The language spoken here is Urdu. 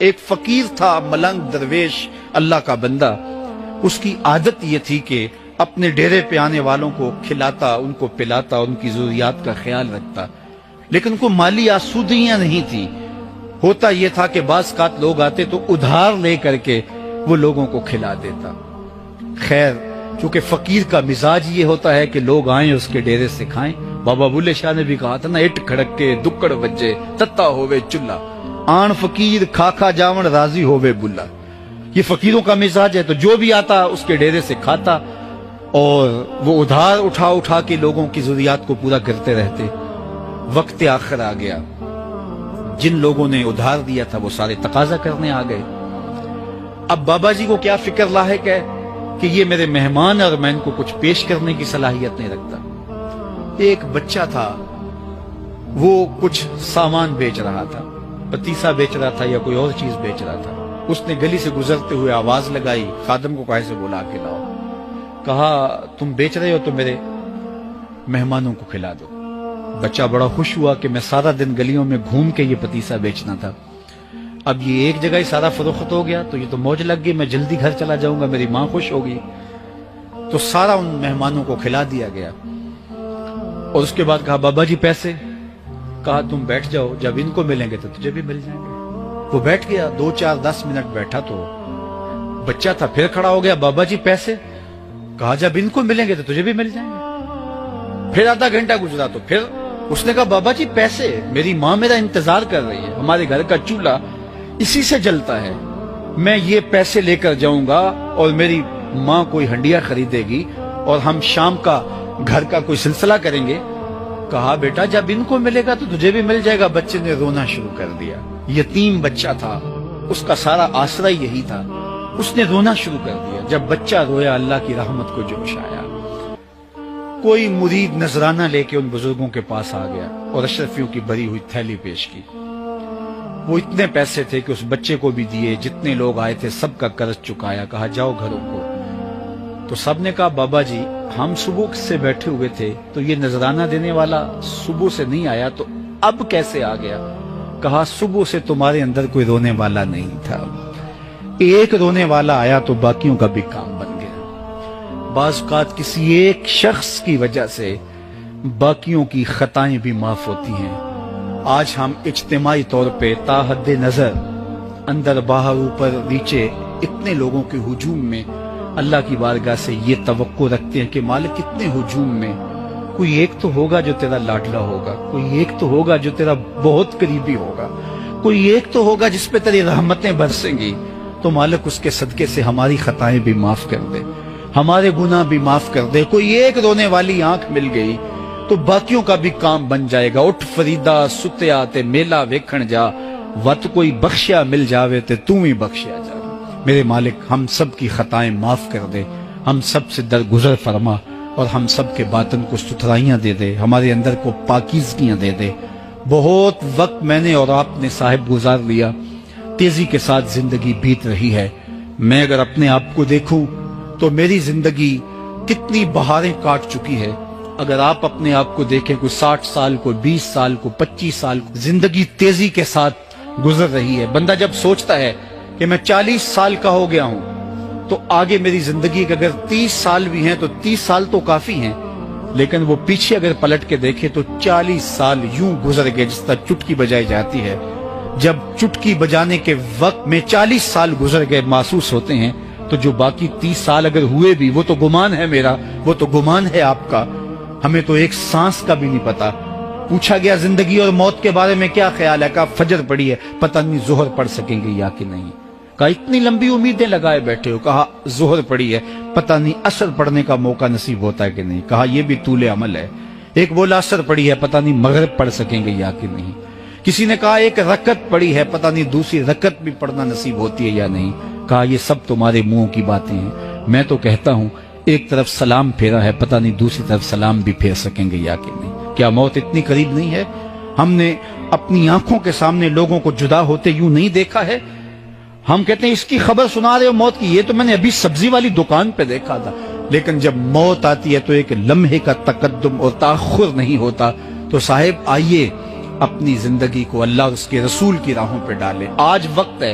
ایک فقیر تھا، ملنگ درویش، اللہ کا بندہ. اس کی عادت یہ تھی کہ اپنے ڈیرے پہ آنے والوں کو کھلاتا، ان کو پلاتا، ان کی ضروریات کا خیال رکھتا، لیکن کو مالی آسودگیاں نہیں تھی. ہوتا یہ تھا کہ بعض اوقات لوگ آتے تو ادھار لے کر کے وہ لوگوں کو کھلا دیتا. خیر، چونکہ فقیر کا مزاج یہ ہوتا ہے کہ لوگ آئیں اس کے ڈیرے سے کھائیں. بابا بلے شاہ نے بھی کہا تھا نا، اٹ کھڑک کے دکڑ بجے تتا ہووے چلہ، آن فقیر کھا کھا جاون راضی ہووے بلا. یہ فقیروں کا مزاج ہے. تو جو بھی آتا اس کے ڈیرے سے کھاتا اور وہ ادھار اٹھا اٹھا کے لوگوں کی ضروریات کو پورا کرتے رہتے. وقت آخر آ گیا، جن لوگوں نے ادھار دیا تھا وہ سارے تقاضا کرنے آ گئے. اب بابا جی کو کیا فکر لاحق ہے کہ یہ میرے مہمان اور میں ان کو کچھ پیش کرنے کی صلاحیت نہیں رکھتا. ایک بچہ تھا، وہ کچھ سامان بیچ رہا تھا، پتیسا بیچ رہا تھا یا کوئی اور چیز بیچ رہا تھا. اس نے گلی سے گزرتے ہوئے آواز لگائی، خادم کو کہے سے بلا کے لاؤ. کہا تم بیچ رہے ہو تو میرے مہمانوں کو کھلا دو. بچہ بڑا خوش ہوا کہ میں سارا دن گلیوں میں گھوم کے یہ پتیسا بیچنا تھا، اب یہ ایک جگہ ہی سارا فروخت ہو گیا تو یہ تو موج لگ گئی، میں جلدی گھر چلا جاؤں گا، میری ماں خوش ہوگی. تو سارا ان مہمانوں کو کھلا دیا گیا. اور اس کے بعد کہا بابا جی پیسے؟ کہا تم بیٹھ جاؤ، جب ان کو ملیں گے تو تجھے بھی مل جائیں گے. وہ بیٹھ گیا، 2 4 10 منٹ بیٹھا تو بچہ تھا پھر کھڑا ہو گیا، بابا جی پیسے؟ کہا جب ان کو ملیں گے تو تجھے بھی مل جائیں گے. پھر آدھا گھنٹہ گزرا تو پھر اس نے کہا بابا جی پیسے؟ میری ماں میرا انتظار کر رہی ہے، ہمارے گھر کا چولہا اسی سے جلتا ہے، میں یہ پیسے لے کر جاؤں گا اور میری ماں کوئی ہنڈیا خریدے گی اور ہم شام کا گھر کا کوئی سلسلہ کریں گے. کہا بیٹا جب ان کو ملے گا تو تجھے بھی مل جائے گا. بچے نے رونا شروع کر دیا. یتیم بچہ تھا، اس کا سارا آسرا یہی تھا. اس نے رونا شروع کر دیا. جب بچہ رویا اللہ کی رحمت کو جوش آیا. کوئی مرید نذرانہ لے کے ان بزرگوں کے پاس آ گیا اور اشرفیوں کی بھری ہوئی تھیلی پیش کی. وہ اتنے پیسے تھے کہ اس بچے کو بھی دیے، جتنے لوگ آئے تھے سب کا قرض چکایا. کہا جاؤ گھروں کو. تو سب نے کہا بابا جی ہم صبح سے بیٹھے ہوئے تھے تو یہ نذرانہ دینے والا صبح سے نہیں آیا تو اب کیسے آ گیا؟ کہا صبح سے تمہارے اندر کوئی رونے والا نہیں تھا، ایک رونے والا آیا تو باقیوں کا بھی کام بن گیا. بعض اوقات کسی ایک شخص کی وجہ سے باقیوں کی خطائیں بھی معاف ہوتی ہیں. آج ہم اجتماعی طور پہ تا حد نظر اندر باہر اوپر نیچے اتنے لوگوں کے ہجوم میں اللہ کی بارگاہ سے یہ توقع رکھتے ہیں کہ مالک اتنے ہجوم میں کوئی ایک تو ہوگا جو تیرا لاڈلا ہوگا، کوئی ایک تو ہوگا جو تیرا بہت قریبی ہوگا، کوئی ایک تو ہوگا جس پہ تیری رحمتیں برسیں گی. تو مالک اس کے صدقے سے ہماری خطائیں بھی معاف کر دے، ہمارے گناہ بھی معاف کر دے. کوئی ایک رونے والی آنکھ مل گئی تو باقیوں کا بھی کام بن جائے گا. اٹھ فریدا ستیا تے میلہ ویکھن جا، وت کوئی بخشیا مل جاوے تے توں ہی بخشیا جا. میرے مالک ہم سب کی خطائیں معاف کر دے، ہم سب سے درگزر فرما اور ہم سب کے باطن کو ستھرائیاں دے دے، ہمارے اندر کو پاکیزگیاں دے دے. بہت وقت میں نے اور آپ نے صاحب گزار لیا، تیزی کے ساتھ زندگی بیت رہی ہے. میں اگر اپنے آپ کو دیکھوں تو میری زندگی کتنی بہاریں کاٹ چکی ہے. اگر آپ اپنے آپ کو دیکھیں، کوئی 60 سال، کوئی 20 سال، کوئی 25 سال، زندگی تیزی کے ساتھ گزر رہی ہے. بندہ جب سوچتا ہے کہ میں 40 سال کا ہو گیا ہوں تو آگے میری زندگی کے اگر 30 سال بھی ہیں تو 30 سال تو کافی ہیں، لیکن وہ پیچھے اگر پلٹ کے دیکھے تو 40 سال یوں گزر گئے جس طرح چٹکی بجائی جاتی ہے. جب چٹکی بجانے کے وقت میں 40 سال گزر گئے محسوس ہوتے ہیں تو جو باقی 30 سال اگر ہوئے بھی وہ تو گمان ہے میرا، وہ تو گمان ہے آپ کا. ہمیں تو ایک سانس کا بھی نہیں پتا. پوچھا گیا زندگی اور موت کے بارے میں کیا خیال ہے؟ کہا فجر پڑی ہے، پتہ نہیں ظہر پڑھ سکیں گے یا کہ نہیں. کہا اتنی لمبی امیدیں لگائے بیٹھے ہو. کہا ظہر پڑی ہے، پتہ نہیں عصر پڑھنے کا موقع نصیب ہوتا ہے کہ نہیں. کہا یہ بھی طول عمل ہے. ایک بولا عصر پڑی ہے، پتہ نہیں مغرب پڑھ سکیں گے یا کہ نہیں. کسی نے کہا ایک رکعت پڑی ہے، پتہ نہیں دوسری رکعت بھی پڑھنا نصیب ہوتی ہے یا نہیں. کہا یہ سب تمہارے منہوں کی باتیں ہیں. میں تو کہتا ہوں ایک طرف سلام پھیرا ہے، پتہ نہیں دوسری طرف سلام بھی پھیر سکیں گے یا کہ نہیں. کیا موت اتنی قریب نہیں ہے؟ ہم نے اپنی آنکھوں کے سامنے لوگوں کو جدا ہوتے یوں نہیں دیکھا ہے. ہم کہتے ہیں اس کی خبر سنا رہے ہو موت کی، یہ تو میں نے ابھی سبزی والی دکان پہ دیکھا تھا. لیکن جب موت آتی ہے تو ایک لمحے کا تقدم اور تاخر نہیں ہوتا. تو صاحب آئیے اپنی زندگی کو اللہ اور اس کے رسول کی راہوں پہ ڈالیں. آج وقت ہے.